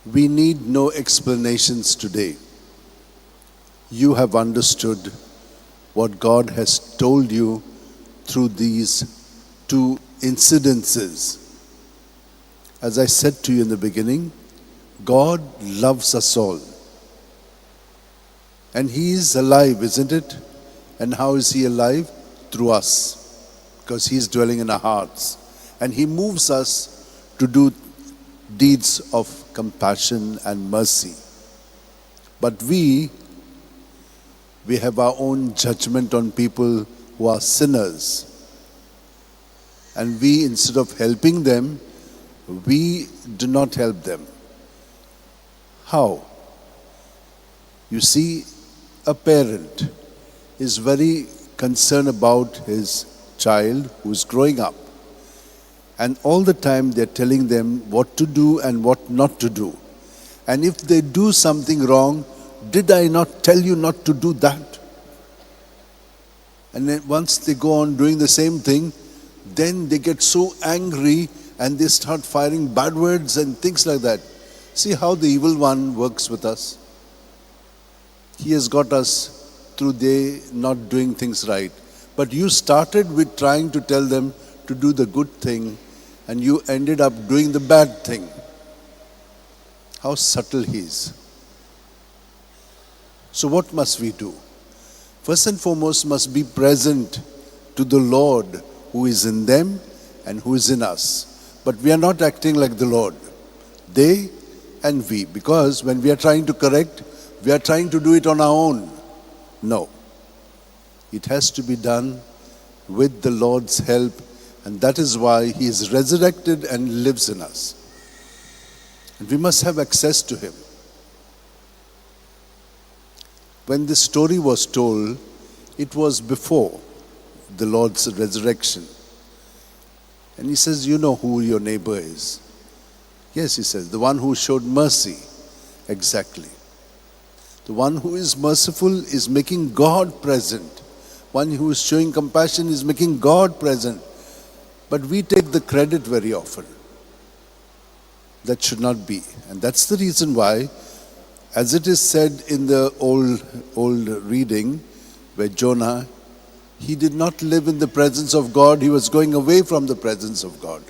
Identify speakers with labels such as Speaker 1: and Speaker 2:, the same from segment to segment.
Speaker 1: We need no explanations today. You have understood what God has told you through these two incidences. As I said to you in the beginning, God loves us all. And He is alive, isn't it? And how is He alive? Through us. Because He is dwelling in our hearts. And He moves us to do deeds of compassion and mercy. But we have our own judgment on people who are sinners. And we, instead of helping them, we do not help them. How? You see, a parent is very concerned about his child who is growing up. And all the time they're telling them what to do and what not to do. And if they do something wrong, did I not tell you not to do that? And then once they go on doing the same thing, then they get so angry and they start firing bad words and things like that. See how the evil one works with us. He has got us through they not doing things right. But you started with trying to tell them to do the good thing, and you ended up doing the bad thing. How subtle he is. So what must we do? First and foremost, must be present to the Lord who is in them and who is in us. But we are not acting like the Lord. They and we. Because when we are trying to correct, we are trying to do it on our own. No. It has to be done with the Lord's help. And that is why He is resurrected and lives in us. And we must have access to Him. When this story was told, it was before the Lord's resurrection. And He says, you know who your neighbor is. Yes, He says, the one who showed mercy. Exactly. The one who is merciful is making God present. One who is showing compassion is making God present. But we take the credit very often. That should not be. And that's the reason why, as it is said in the old reading, where Jonah, he did not live in the presence of God, he was going away from the presence of God.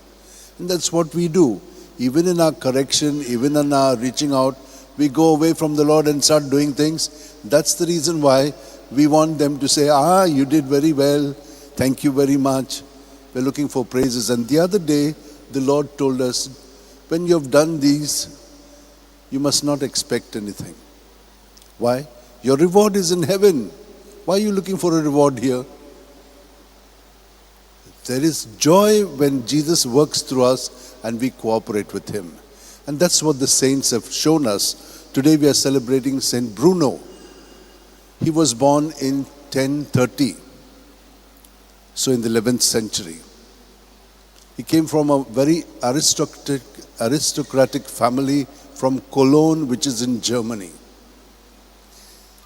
Speaker 1: And that's what we do. Even in our correction, even in our reaching out, we go away from the Lord and start doing things. That's the reason why we want them to say, you did very well, thank you very much. We're looking for praises. And the other day, the Lord told us, when you have done these, you must not expect anything. Why? Your reward is in heaven. Why are you looking for a reward here? There is joy when Jesus works through us and we cooperate with Him. And that's what the saints have shown us. Today we are celebrating Saint Bruno. He was born in 1030. So in the 11th century. He came from a very aristocratic family from Cologne, which is in Germany.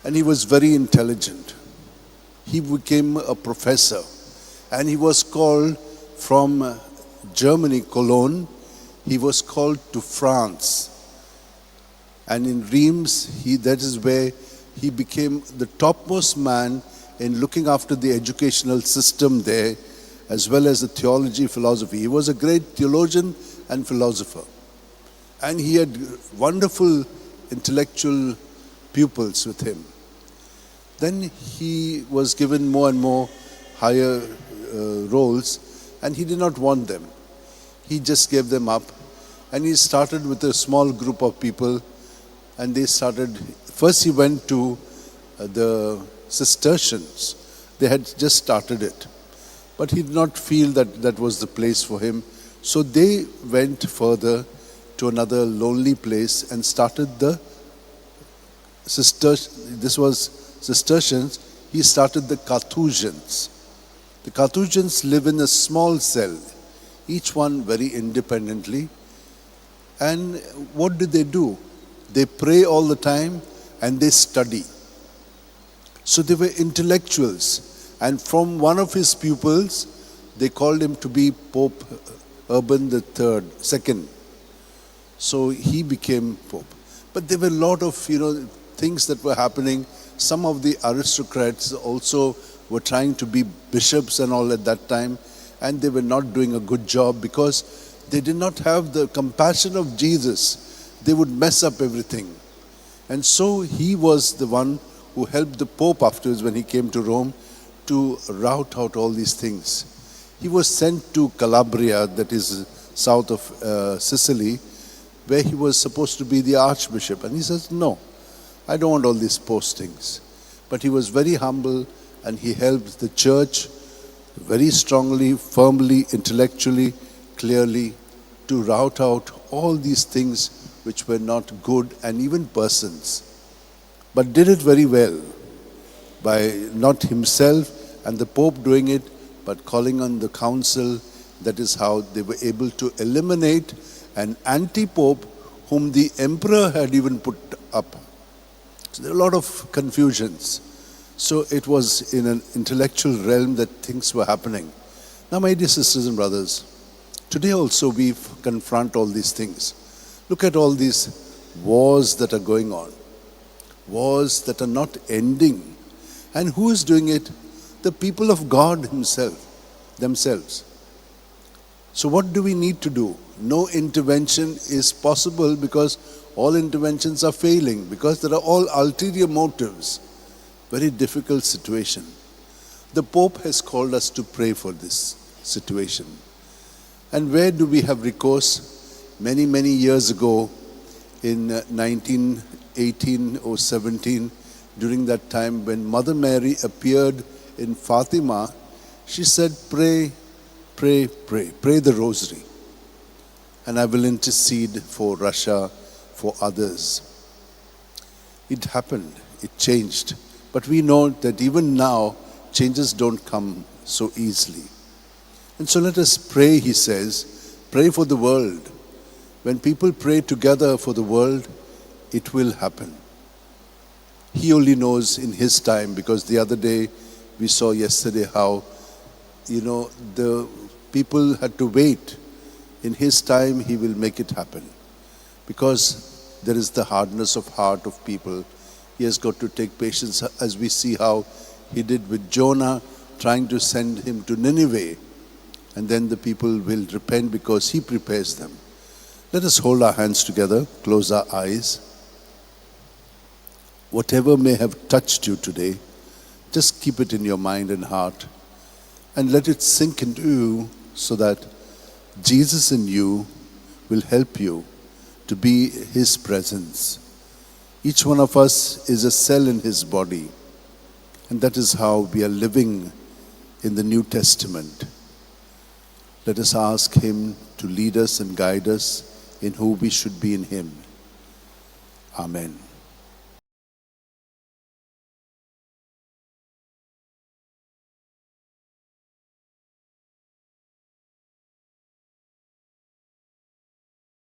Speaker 1: And he was very intelligent. He became a professor. And he was called from Germany, Cologne, he was called to France. And in Reims, that is where he became the topmost man in looking after the educational system there, as well as the theology, philosophy. He was a great theologian and philosopher. And he had wonderful intellectual pupils with him. Then he was given more and more higher roles, and he did not want them. He just gave them up. And he started with a small group of people, and they started, first he went to the Cistercians. They had just started it. But he did not feel that that was the place for him. So they went further to another lonely place and started the this was Cistercians. He started the Carthusians. The Carthusians live in a small cell, each one very independently. And what do? They pray all the time and they study. So they were intellectuals. And from one of his pupils, they called him to be Pope Urban II. So he became Pope. But there were a lot of, things that were happening. Some of the aristocrats also were trying to be bishops and all at that time, and they were not doing a good job because they did not have the compassion of Jesus. They would mess up everything. And so he was the one who helped the Pope afterwards when he came to Rome to rout out all these things. He was sent to Calabria, that is south of Sicily, where he was supposed to be the archbishop. And he says, no, I don't want all these postings. But he was very humble and he helped the church very strongly, firmly, intellectually, clearly to rout out all these things which were not good, and even persons. But did it very well by not himself and the Pope doing it, but calling on the council. That is how they were able to eliminate an anti-pope whom the emperor had even put up. So there are a lot of confusions. So it was in an intellectual realm that things were happening. Now, my dear sisters and brothers, today also we confront all these things. Look at all these wars that are going on. Wars that are not ending. And who is doing it? The people of God themselves. So what do we need to do? No intervention is possible because all interventions are failing, because there are all ulterior motives. Very difficult situation. The Pope has called us to pray for this situation. And where do we have recourse? Many, many years ago, in 1918 or 17, during that time when Mother Mary appeared in Fatima, she said, pray, pray, pray. Pray the rosary. And I will intercede for Russia, for others. It happened. It changed. But we know that even now, changes don't come so easily. And so let us pray, he says. Pray for the world. When people pray together for the world, it will happen. He only knows in his time, because the other day, we saw yesterday how, the people had to wait. In his time, he will make it happen. Because there is the hardness of heart of people. He has got to take patience, as we see how he did with Jonah, trying to send him to Nineveh. And then the people will repent because he prepares them. Let us hold our hands together, close our eyes. Whatever may have touched you today, just keep it in your mind and heart and let it sink into you so that Jesus in you will help you to be his presence. Each one of us is a cell in his body, and that is how we are living in the New Testament. Let us ask him to lead us and guide us in who we should be in him. Amen.